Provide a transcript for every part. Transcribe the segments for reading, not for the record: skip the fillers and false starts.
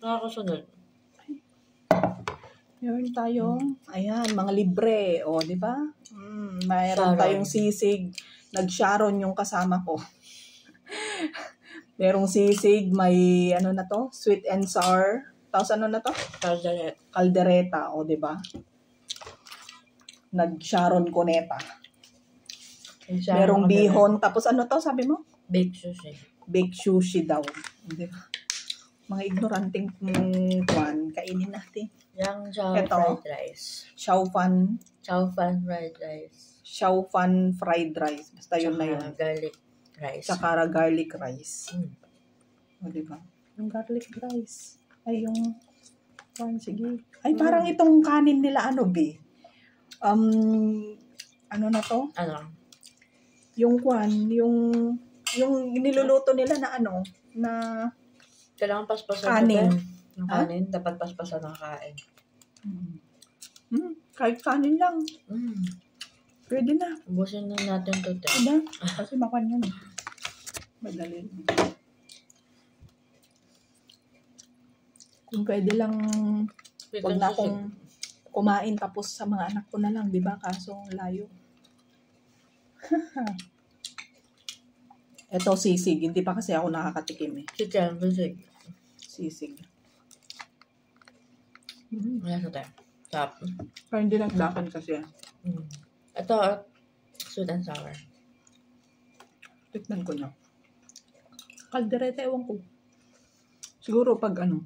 Nakakasunod. Meron tayong, ayan, mga libre. O, di ba? Mayroon tayong sisig. Nag-Sharon yung kasama ko. Merong sisig, may ano na to? Sweet and sour. Tapos ano na to? Caldereta. O, di ba? Nag-Sharon Cuneta. Merong bihon. Tapos ano to, sabi mo? Baked sushi. Baked sushi daw. Di ba? Mga ignoranting kwan, kainin natin. Yang fried rice. Chow fan Fried rice. Chow fan fried rice. Basta yun na yun. Garlic rice. Tsaka garlic rice. O, diba? Yung garlic rice. Ay, yung kwan, sige. Ay, parang itong kanin nila, ano, B? Ano na to? Ano? Yung kwan, yung niluluto nila na ano, na kailangan paspasan kanin. Yung kanin, dapat paspasan ng kain. Kahit kanin lang. Pwede na. Ubusin na natin ito. Diba? Kasi makan yun. Madali. Kung pwede lang, wag na akong kumain tapos sa mga anak ko na lang, diba? Kaso layo. Ito sisig. Hindi pa kasi ako nakakatikim eh. Sisig. Wala sa tayo. Tap. Pero hindi nagdakan kasi. Ito, sweet and sour. Tikman ko na. Caldereta, ewan ko. Siguro pag ano.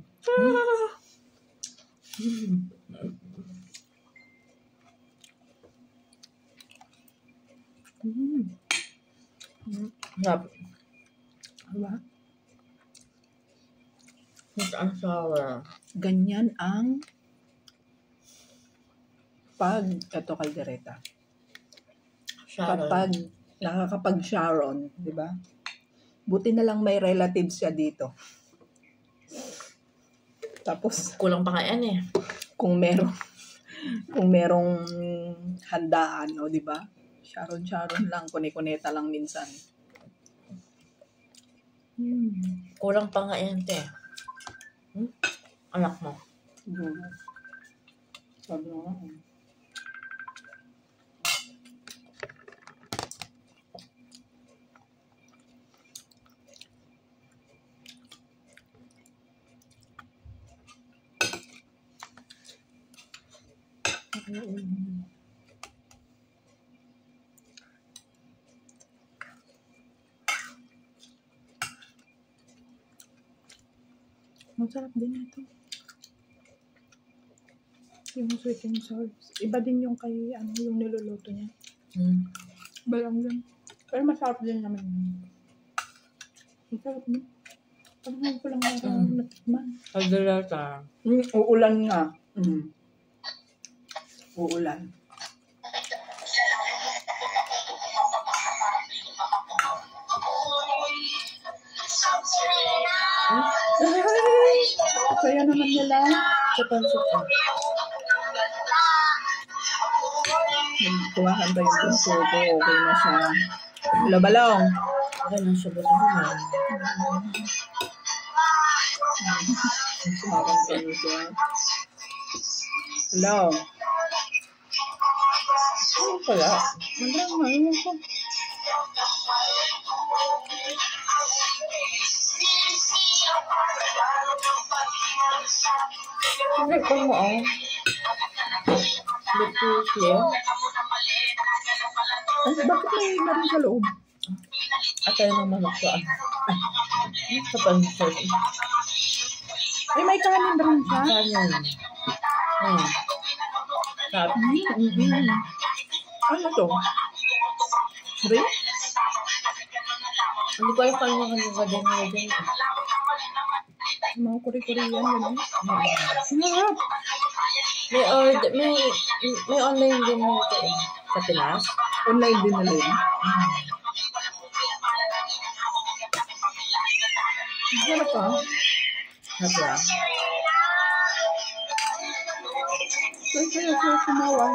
Tap. Diba? Sweet and sour. Ganyan ang pag ito caldereta. Kapag nakakapag-Sharon, di ba? Buti na lang may relatives siya dito. Tapos kulang pa kaya eh. Kung merong handaan, o di ba? Sharon lang, kune-kuneta lang minsan. Kulang pa nga yan, te. Anak mo. Sabi nga. Masarap din ito. Yung sweet and sour. Iba din yung kay yung niluluto niya. Iba lang din. Pero masarap din naman yun. Masarap din. Pag ko lang natikman. Caldereta. Uulan nga. Uulan. Kaya naman nila. Sa pansot. Kumakan ba yung bunso ko? Okay na siya. Labalong. Okay na siya. Bato naman. Kumakan ba yung siya? Hello. Ano pala? Ano ko? Hindi ko mo ang siya. Ay, bakit may marin sa loob? At tayo ng manoksoan. Sa pansot. Ay, may kanin rin siya? Kanin. Sabi. Ano to? Rin? Hindi ko alam kung ano ka din. Mga kuri-kuri yan, gano'n. Sarap. May online din nito eh. Sa Pinas. Online din na rin. Sarap ka? Sarap. Kaya sumawa.